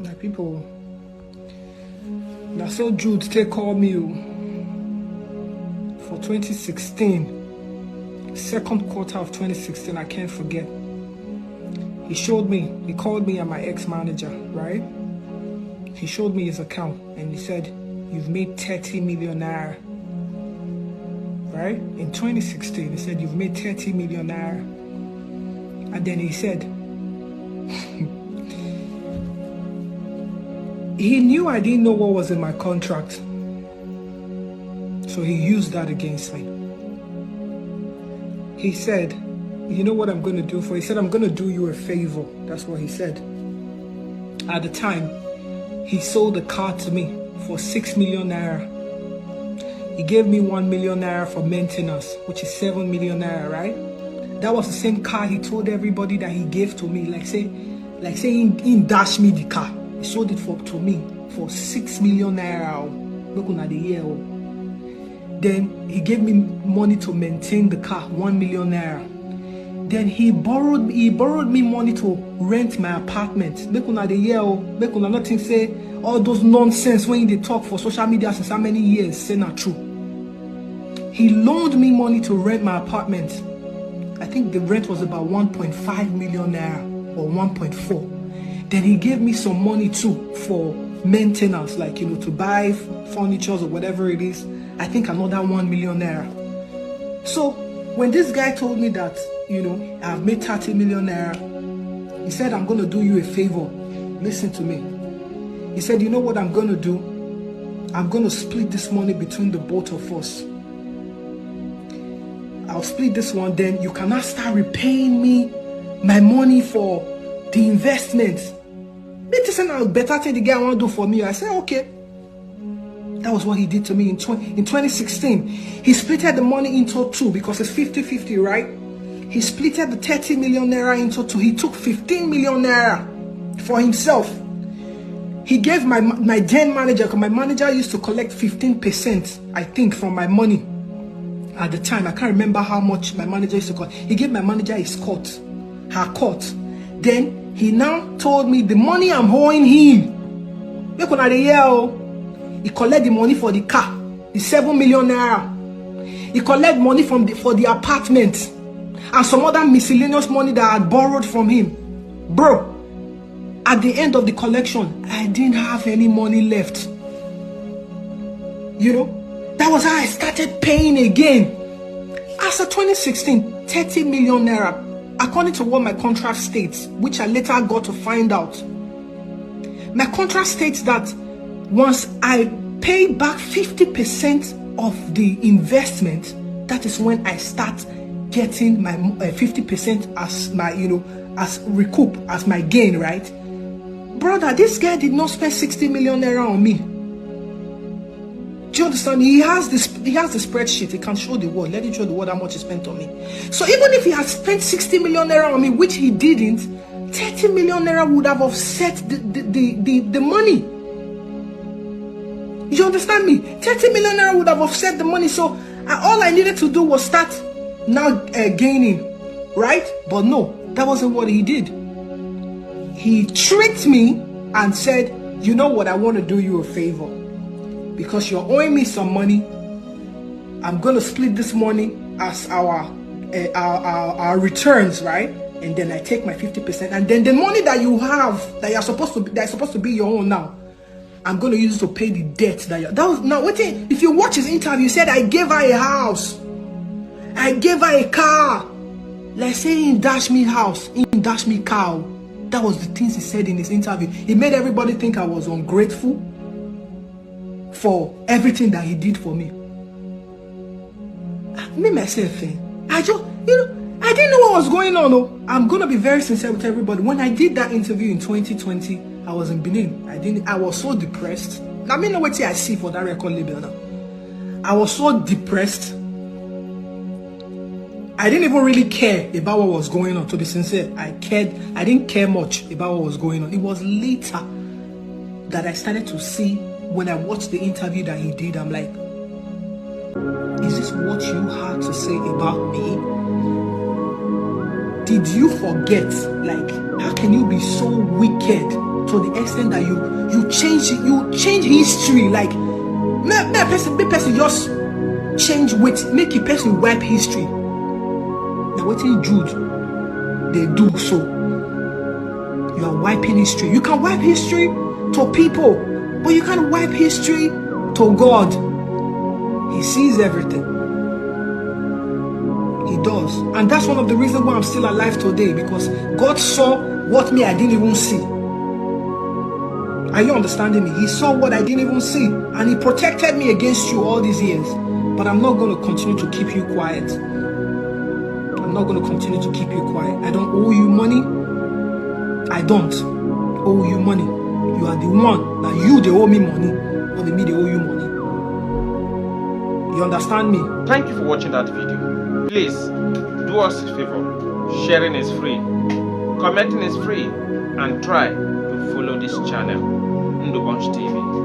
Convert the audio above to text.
My people, that's so Jude take call me for 2016, second quarter of 2016. I can't forget. He called me and my ex-manager, right? He showed me his account and he said, "You've made 30 million naira." Right? In 2016, he said, "You've made 30 million naira." And then he said, he knew I didn't know what was in my contract. So he used that against me. He said, "You know what I'm going to do for you?" He said, "I'm going to do you a favor." That's what he said. At the time, he sold a car to me for 6 million naira. He gave me 1 million naira for maintenance, which is 7 million naira, right? That was the same car he told everybody that he gave to me. Like say he dashed me the car. He sold it to me for 6 million naira. Looking at the year. Then he gave me money to maintain the car, 1 million naira. Then he borrowed me money to rent my apartment. Make una the year, make una nothing say all those nonsense when they talk for social media since how many years, say not true. He loaned me money to rent my apartment. I think the rent was about 1.5 million naira or 1.4. Then he gave me some money too for maintenance, like, to buy furniture or whatever it is. I think another 1 million naira. So when this guy told me that, I've made 30 million naira, he said, "I'm going to do you a favor. Listen to me." He said, "You know what I'm going to do? I'm going to split this money between the both of us. I'll split this one, then you cannot start repaying me my money for the investment." It isn't a better thing the guy want to do for me. I said, okay. That was what he did to me in 2016. He splitted the money into two because it's 50-50, right? He splitted the 30 million naira into two. He took 15 million naira for himself. He gave my then manager, because my manager used to collect 15%, I think, from my money at the time. I can't remember how much my manager used to collect. He gave my manager his cut, her cut. Then he now told me the money I'm owing him. He collect the money for the car, the 7 million naira. He collect money for the apartment and some other miscellaneous money that I had borrowed from him. Bro, at the end of the collection, I didn't have any money left. That was how I started paying again. As of 2016, 30 million naira, according to what my contract states, which I later got to find out. My contract states that once I pay back 50% of the investment, that is when I start getting my 50% as my, as recoup, as my gain, right? Brother, this guy did not spend 60 million naira on me. Do you understand? He has the spreadsheet. He can show the world. Let him show the world how much he spent on me. So even if he had spent 60 million naira on me, which he didn't, 30 million naira would have offset the money. You understand me? 30 million naira would have offset the money. So all I needed to do was start now gaining, right? But no, that wasn't what he did. He tricked me and said, "You know what? I want to do you a favor. Because you're owing me some money, I'm going to split this money as our returns, right? And then I take my 50%. And then the money that you have, that's supposed to be your own now, I'm going to use it to pay the debt if you watch his interview, he said, I gave her a house. I gave her a car. Like say he dashed me house, he dashed me car. That was the things he said in his interview. He made everybody think I was ungrateful for everything that he did for me. Me myself, I didn't know what was going on. I'm gonna be very sincere with everybody. When I did that interview in 2020, I was in Benin. I was so depressed. I mean, what I see for that record label now. I was so depressed. I didn't even really care about what was going on. To be sincere, I didn't care much about what was going on. It was later that I started to see. When I watched the interview that he did, I'm like, is this what you had to say about me? Did you forget? Like, how can you be so wicked to to the extent that you change history. Like me person just change with make a person wipe history. Now what in Jude they do so. You are wiping history. You can wipe history to people, but you can't wipe history to God. He sees everything. He does. And that's one of the reasons why I'm still alive today, because God saw what me I didn't even see. Are you understanding me? He saw what I didn't even see, and he protected me against you all these years. But I'm not going to continue to keep you quiet. I'm not going to continue to keep you quiet. I don't owe you money. I don't owe you money. You are the one that they owe me money, not me they owe you money. You understand me? Thank you for watching that video. Please do us a favor. Sharing is free, commenting is free, and try to follow this channel, Idon't TV.